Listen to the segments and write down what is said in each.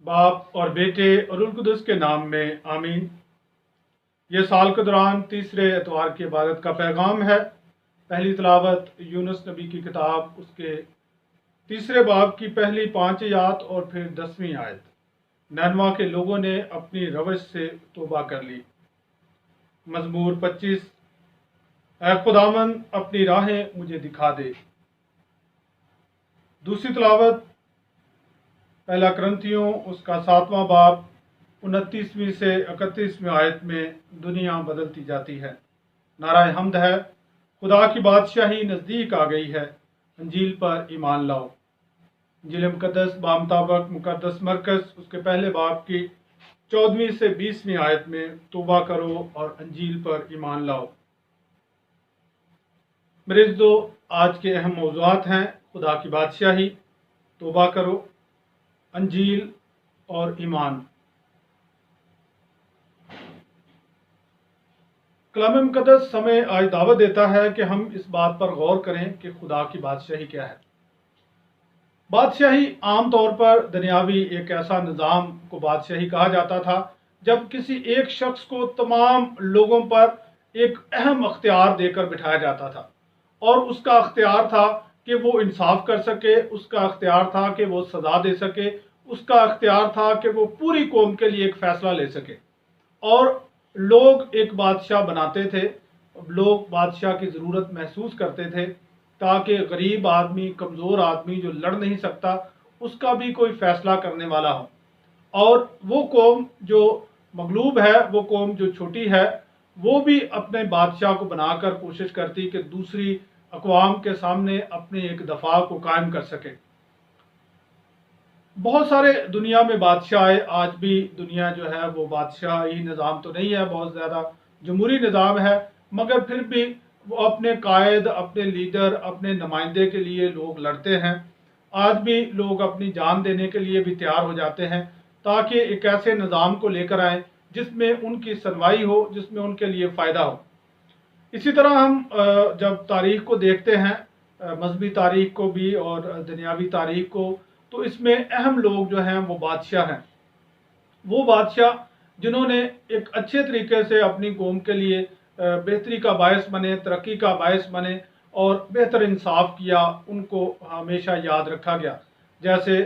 बाप और बेटे और रुल कुदस के नाम में आमीन। ये साल के दौरान तीसरे एतवार की इबादत का पैगाम है। पहली तिलावत यूनुस नबी की किताब उसके तीसरे बाब की पहली 5 आयत और फिर 10वीं आयत। नैनवा के लोगों ने अपनी रवश से तौबा कर ली। मज़मूर 25। ऐ खुदावन अपनी राहें मुझे दिखा दे। दूसरी तिलावत पहला करंथियों उसका 7वां बाब 29वीं से 31वीं आयत में दुनिया बदलती जाती है। नाराए हम्द है, खुदा की बादशाही नज़दीक आ गई है, अंजील पर ईमान लाओ। अंजील मुकद्दस बामताबक मुकद्दस मरकज़ उसके पहले बाब की 14वीं से 20वीं आयत में तौबा करो और अंजील पर ईमान लाओ। मेरे दो आज के अहम मौज़ूआत हैं खुदा की बादशाही, तौबा करो, अंजील और ईमान। कलाम मुकद्दस हमें आज दावत देता है कि हम इस बात पर गौर करें कि खुदा की बादशाही क्या है। बादशाही आम तौर पर दुनियावी एक ऐसा निज़ाम को बादशाही कहा जाता था जब किसी एक शख्स को तमाम लोगों पर एक अहम अख्तियार देकर बिठाया जाता था और उसका अख्तियार था कि वो इंसाफ कर सके, उसका अख्तियार था कि वो सज़ा दे सके, उसका अख्तियार था कि वो पूरी कौम के लिए एक फ़ैसला ले सके। और लोग एक बादशाह बनाते थे, लोग बादशाह की ज़रूरत महसूस करते थे ताकि गरीब आदमी, कमज़ोर आदमी जो लड़ नहीं सकता, उसका भी कोई फ़ैसला करने वाला हो। और वो कौम जो मगलूब है, वो कौम जो छोटी है, वो भी अपने बादशाह को बनाकर कोशिश करती कि दूसरी अक़वाम के सामने अपने एक दफ़ा को कायम कर सके। बहुत सारे दुनिया में बादशाह आए, आज भी दुनिया जो है वो बादशाही निज़ाम तो नहीं है, बहुत ज़्यादा जमहूरी निज़ाम है, मगर फिर भी वो अपने कायद, अपने लीडर, अपने नुमाइंदे के लिए लोग लड़ते हैं। आज भी लोग अपनी जान देने के लिए भी तैयार हो जाते हैं ताकि एक ऐसे निज़ाम को लेकर आएँ जिसमें उनकी सुनवाई हो, जिसमें उनके लिए फ़ायदा हो। इसी तरह हम जब तारीख़ को देखते हैं, मजहबी तारीख़ को भी और दुनियावी तारीख़ को, तो इसमें अहम लोग जो हैं वो बादशाह हैं। वो बादशाह जिन्होंने एक अच्छे तरीके से अपनी कौम के लिए बेहतरी का बायस बने, तरक्की का बायस बने और बेहतर इंसाफ किया, उनको हमेशा याद रखा गया। जैसे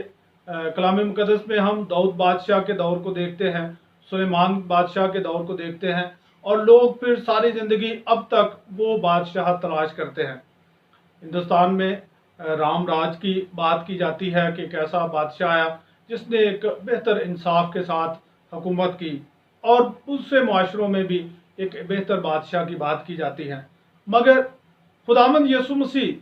कलाम मुकद्दस में हम दाऊद बादशाह के दौर को देखते हैं, सुलेमान बादशाह के दौर को देखते हैं, और लोग फिर सारी ज़िंदगी अब तक वो बादशाह तलाश करते हैं। हिंदुस्तान में राम राज की बात की जाती है कि कैसा बादशाह आया जिसने एक बेहतर इंसाफ के साथ हुकूमत की, और दूसरे माशरों में भी एक बेहतर बादशाह की बात की जाती है। मगर खुदावंद यीशु मसीह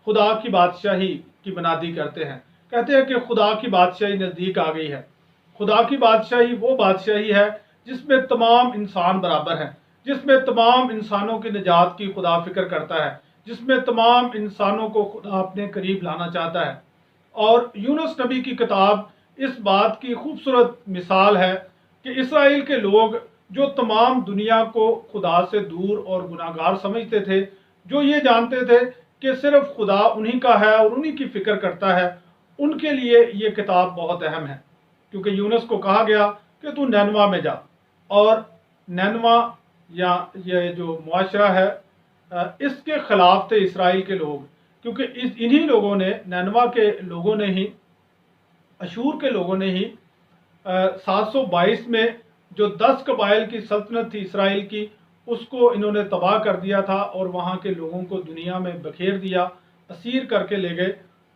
खुदा की बादशाही की बुनियादी करते हैं, कहते हैं कि खुदा की बादशाही नज़दीक आ गई है। खुदा की बादशाही वो बादशाही है जिसमें तमाम इंसान बराबर हैं, जिसमें तमाम इंसानों की निजात की खुदा फिक्र करता है, जिसमें तमाम इंसानों को खुदा अपने करीब लाना चाहता है। और यूनुस नबी की किताब इस बात की खूबसूरत मिसाल है कि इसराइल के लोग जो तमाम दुनिया को खुदा से दूर और गुनाहगार समझते थे, जो ये जानते थे कि सिर्फ खुदा उन्हीं का है और उन्हीं की फ़िक्र करता है, उनके लिए ये किताब बहुत अहम है। क्योंकि यूनुस को कहा गया कि तू नैनवा में जा, और नैनवा या ये जो मुआशरा है इसके ख़िलाफ़ थे इसराइल के लोग, क्योंकि इन्हीं लोगों ने, नैनवा के लोगों ने ही, अशूर के लोगों ने ही 722 में जो 10 कबाइल की सल्तनत थी इसराइल की, उसको इन्होंने तबाह कर दिया था और वहाँ के लोगों को दुनिया में बखेर दिया, असीर करके ले गए।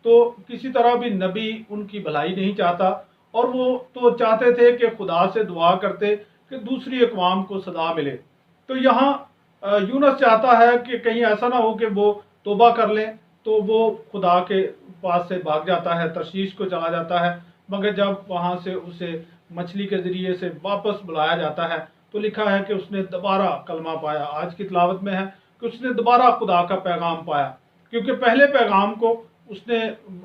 तो किसी तरह भी नबी उनकी भलाई नहीं चाहता, और वो तो चाहते थे कि खुदा से दुआ करते कि दूसरी अक़वाम को सज़ा मिले। तो यहाँ यूनुस चाहता है कि कहीं ऐसा ना हो कि वो तौबा कर लें, तो वो खुदा के पास से भाग जाता है, तरशीश को चला जाता है। मगर जब वहाँ से उसे मछली के ज़रिए से वापस बुलाया जाता है तो लिखा है कि उसने दोबारा कलमा पाया। आज की तिलावत में है कि उसने दोबारा खुदा का पैगाम पाया, क्योंकि पहले पैगाम को उसने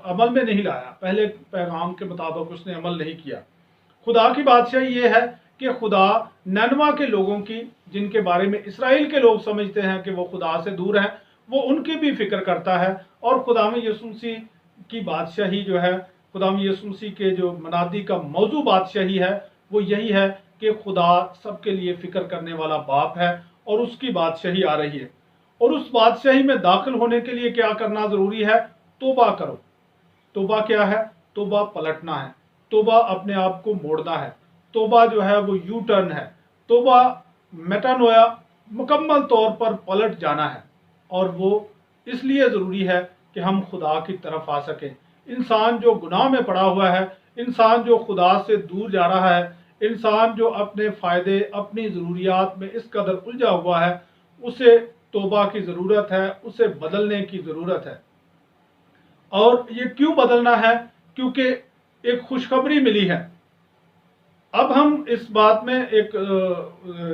अमल में नहीं लाया, पहले पैगाम के मुताबिक उसने अमल नहीं किया। खुदा की बादशाही ये है कि खुदा नैनवा के लोगों की, जिनके बारे में इसराइल के लोग समझते हैं कि वो खुदा से दूर हैं, वो उनकी भी फिक्र करता है। और खुदा में यीशु मसीह की बादशाही जो है खुदा यीशु मसीह के जो मनादी का मौजू बादशाही है वो यही है कि खुदा सबके लिए फिक्र करने वाला बाप है और उसकी बादशाही आ रही है। और उस बादशाही में दाखिल होने के लिए क्या करना ज़रूरी है? तौबा करो। तौबा क्या है? तौबा पलटना है, तौबा अपने आप को मोड़ना है, तौबा जो है वो यू टर्न है, तौबा मेटानोया मुकम्मल तौर पर पलट जाना है। और वो इसलिए ज़रूरी है कि हम खुदा की तरफ आ सकें। इंसान जो गुनाह में पड़ा हुआ है, इंसान जो खुदा से दूर जा रहा है, इंसान जो अपने फ़ायदे अपनी ज़रूरियात में इस कदर उलझा हुआ है, उसे तौबा की ज़रूरत है, उसे बदलने की ज़रूरत है। और ये क्यों बदलना है? क्योंकि एक खुशखबरी मिली है। अब हम इस बात में एक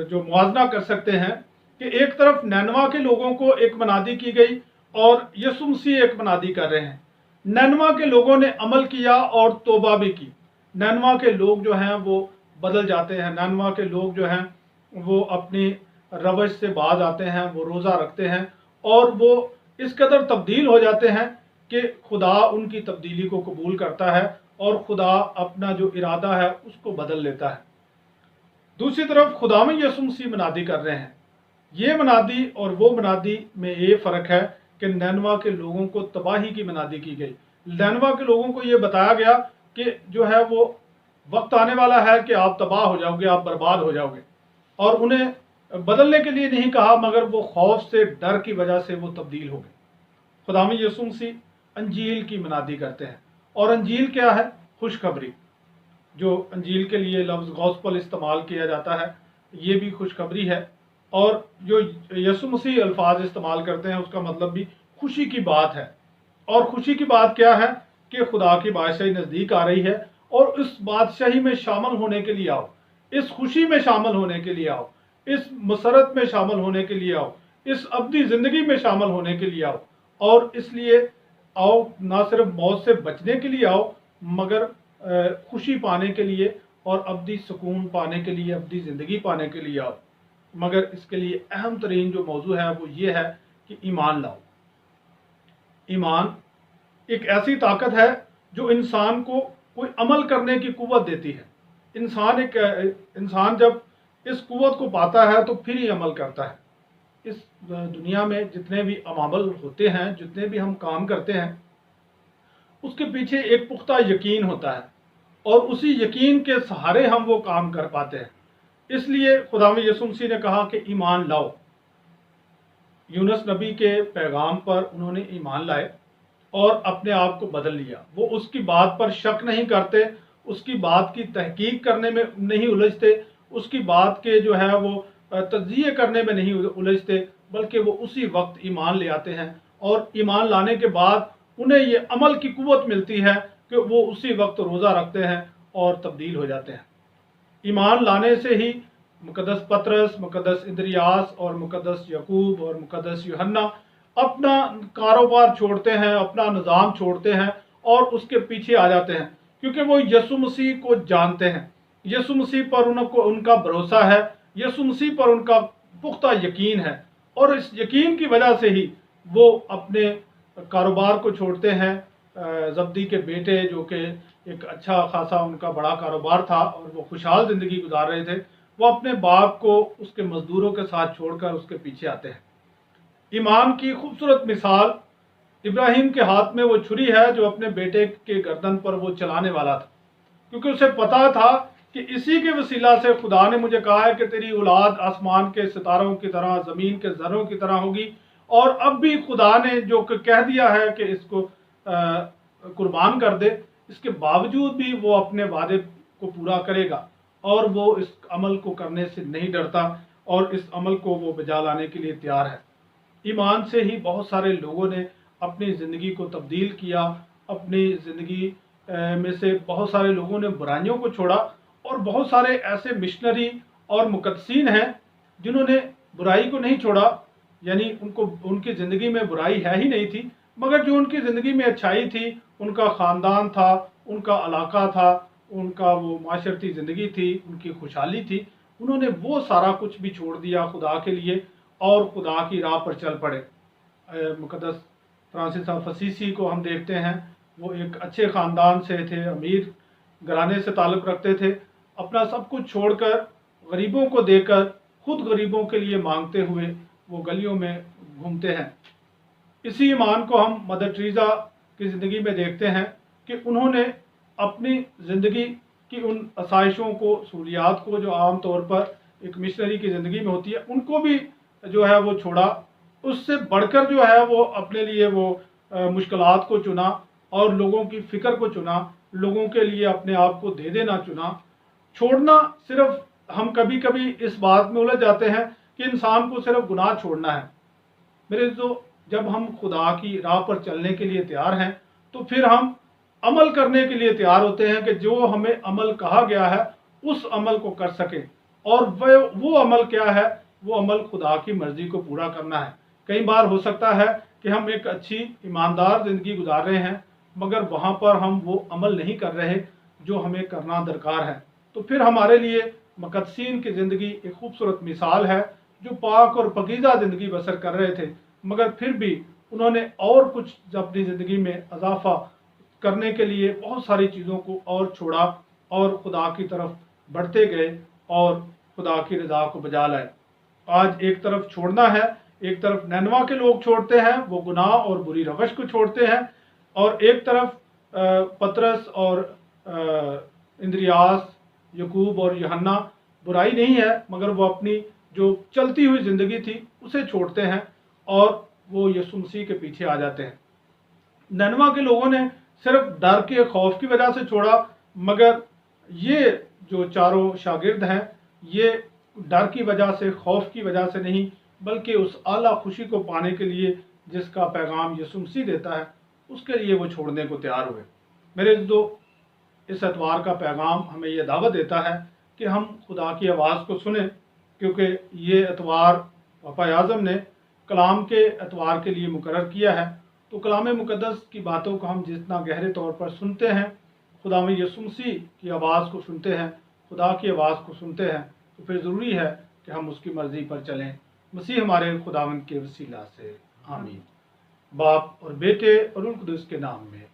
जो मुआवजा कर सकते हैं कि एक तरफ नैनवा के लोगों को एक मनादी की गई और यीशु मसीह एक मनादी कर रहे हैं। नैनवा के लोगों ने अमल किया और तौबा भी की। नैनवा के लोग जो हैं वो बदल जाते हैं। नैनवा के लोग जो हैं वो अपनी रवश से बाज आते हैं, वो रोज़ा रखते हैं और वो इस कदर तब्दील हो जाते हैं कि खुदा उनकी तब्दीली को कबूल करता है और खुदा अपना जो इरादा है उसको बदल लेता है। दूसरी तरफ खुदा में यीशु मसीह मनादी कर रहे हैं। ये मनादी और वो मनादी में ये फ़र्क है कि नैनवा के लोगों को तबाही की मनादी की गई। नैनवा के लोगों को ये बताया गया कि जो है वो वक्त आने वाला है कि आप तबाह हो जाओगे, आप बर्बाद हो जाओगे। और उन्हें बदलने के लिए नहीं कहा, मगर वो खौफ से, डर की वजह से वो तब्दील हो गए। खुदा में यीशु मसीह अंजील की मनादी करते हैं। और अंजील क्या है? खुशखबरी। जो अंजील के लिए लफ्ज़ गॉस्पल इस्तेमाल किया जाता है, ये भी खुशखबरी है। और जो यीशु मसीह अल्फाज इस्तेमाल करते हैं उसका मतलब भी खुशी की बात है। और खुशी की बात क्या है? कि खुदा की बादशाही नज़दीक आ रही है और इस बादशाही में शामिल होने के लिए आओ, इस खुशी में शामिल होने के लिए आओ, इस मसरत में शामिल होने के लिए आओ, इस अब्दी ज़िंदगी में शामिल होने के लिए आओ। और इसलिए आओ, ना सिर्फ मौत से बचने के लिए आओ, मगर खुशी पाने के लिए और अब्दी सुकून पाने के लिए, अब्दी ज़िंदगी पाने के लिए आओ। मगर इसके लिए अहम तरीन जो मौजू है वो ये है कि ईमान लाओ। ईमान एक ऐसी ताकत है जो इंसान को कोई अमल करने की कुव्वत देती है। इंसान जब इस कुव्वत को पाता है तो फिर ही अमल करता है। इस दुनिया में जितने भी अमामल होते हैं, जितने भी हम काम करते हैं, उसके पीछे एक पुख्ता यकीन होता है और उसी यकीन के सहारे हम वो काम कर पाते हैं। इसलिए खुदा यीशु मसीह ने कहा कि ईमान लाओ। यूनुस नबी के पैगाम पर उन्होंने ईमान लाए और अपने आप को बदल लिया। वो उसकी बात पर शक नहीं करते, उसकी बात की तहकीक करने में नहीं उलझते, उसकी बात के जो है वो तज्जिए करने में नहीं उलझते, बल्कि वो उसी वक्त ईमान ले आते हैं। और ईमान लाने के बाद उन्हें ये अमल की कुव्वत मिलती है कि वो उसी वक्त रोज़ा रखते हैं और तब्दील हो जाते हैं। ईमान लाने से ही मुकद्दस पतरस, मुकद्दस इंद्रियास और मुकद्दस यकूब और मुकद्दस यूहन्ना अपना कारोबार छोड़ते हैं, अपना निज़ाम छोड़ते हैं और उसके पीछे आ जाते हैं, क्योंकि वो यीशु मसीह को जानते हैं। यीशु मसीह पर उनका भरोसा है, यीशु मसीह पर उनका पुख्ता यकीन है। और इस यकीन की वजह से ही वो अपने कारोबार को छोड़ते हैं। जब्दी के बेटे, जो कि एक अच्छा खासा उनका बड़ा कारोबार था और वो खुशहाल ज़िंदगी गुजार रहे थे, वो अपने बाप को उसके मज़दूरों के साथ छोड़कर उसके पीछे आते हैं। ईमान की खूबसूरत मिसाल इब्राहिम के हाथ में वो छुरी है जो अपने बेटे के गर्दन पर वो चलाने वाला था, क्योंकि उसे पता था कि इसी के वसीला से खुदा ने मुझे कहा है कि तेरी औलाद आसमान के सितारों की तरह, ज़मीन के ज़र्रों की तरह होगी। और अब भी खुदा ने जो कह दिया है कि इसको कुर्बान कर दे, इसके बावजूद भी वो अपने वादे को पूरा करेगा और वो इस अमल को करने से नहीं डरता और इस अमल को वो बजा लाने के लिए तैयार है। ईमान से ही बहुत सारे लोगों ने अपनी ज़िंदगी को तब्दील किया। अपनी ज़िंदगी में से बहुत सारे लोगों ने बुराइयों को छोड़ा और बहुत सारे ऐसे मिशनरी और मुकद्दसीन हैं जिन्होंने बुराई को नहीं छोड़ा, यानी उनकी ज़िंदगी में बुराई है ही नहीं थी, मगर जो उनकी ज़िंदगी में अच्छाई थी, उनका ख़ानदान था, उनका इलाका था, उनका वो माशरती ज़िंदगी थी, उनकी खुशहाली थी, उन्होंने वो सारा कुछ भी छोड़ दिया खुदा के लिए और खुदा की राह पर चल पड़े। मुकद्दस फ्रांसिस ऑफ असीसी को हम देखते हैं, वो एक अच्छे ख़ानदान से थे, अमीर घराने से ताल्लुक़ रखते थे। अपना सब कुछ छोड़कर, गरीबों को देकर, खुद गरीबों के लिए मांगते हुए वो गलियों में घूमते हैं। इसी ईमान को हम मदर टेरेसा की ज़िंदगी में देखते हैं कि उन्होंने अपनी ज़िंदगी की उन आसाइशों को, सहूलियात को, जो आम तौर पर एक मिशनरी की ज़िंदगी में होती है, उनको भी जो है वो छोड़ा। उससे बढ़कर जो है वो अपने लिए वो मुश्किलात को चुना और लोगों की फ़िक्र को चुना, लोगों के लिए अपने आप को दे देना चुना। छोड़ना सिर्फ, हम कभी कभी इस बात में उलझ जाते हैं कि इंसान को सिर्फ गुनाह छोड़ना है। मेरे जो, जब हम खुदा की राह पर चलने के लिए तैयार हैं तो फिर हम अमल करने के लिए तैयार होते हैं कि जो हमें अमल कहा गया है उस अमल को कर सकें। और वो अमल क्या है? वो अमल खुदा की मर्ज़ी को पूरा करना है। कई बार हो सकता है कि हम एक अच्छी ईमानदार ज़िंदगी गुजार रहे हैं, मगर वहाँ पर हम वो अमल नहीं कर रहे जो हमें करना दरकार है। तो फिर हमारे लिए मुक़द्दसीन की ज़िंदगी एक खूबसूरत मिसाल है, जो पाक और पकीज़ा ज़िंदगी बसर कर रहे थे, मगर फिर भी उन्होंने और कुछ अपनी ज़िंदगी में इजाफा करने के लिए बहुत सारी चीज़ों को और छोड़ा और खुदा की तरफ बढ़ते गए और खुदा की रज़ा को बजा लाए। आज एक तरफ छोड़ना है, एक तरफ नैनवा के लोग छोड़ते हैं, वो गुनाह और बुरी रवश को छोड़ते हैं, और एक तरफ पतरस और इंद्रियास, यकूब और यूहन्ना, बुराई नहीं है मगर वो अपनी जो चलती हुई ज़िंदगी थी उसे छोड़ते हैं और वो यीशु मसीह के पीछे आ जाते हैं। नैनवा के लोगों ने सिर्फ डर के, खौफ की वजह से छोड़ा, मगर ये जो चारों शागिर्द हैं, ये डर की वजह से, खौफ की वजह से नहीं, बल्कि उस आला खुशी को पाने के लिए जिसका पैगाम यीशु मसीह देता है, उसके लिए वो छोड़ने को तैयार हुए। मेरे जो, इस एतवार का पैगाम हमें यह दावत देता है कि हम खुदा की आवाज़ को सुने, क्योंकि ये एतवार पापा आज़म ने कलाम के एतवार के लिए मुकर्रर किया है। तो कलाम मुक़द्दस की बातों को हम जितना गहरे तौर पर सुनते हैं, खुदा में यीशु मसीह की आवाज़ को सुनते हैं, खुदा की आवाज़ को सुनते हैं, तो फिर ज़रूरी है कि हम उसकी मर्ज़ी पर चलें। मसीह हमारे खुदावंद के वसीला से, आमीन। बाप और बेटे और रूह कुदस के नाम में।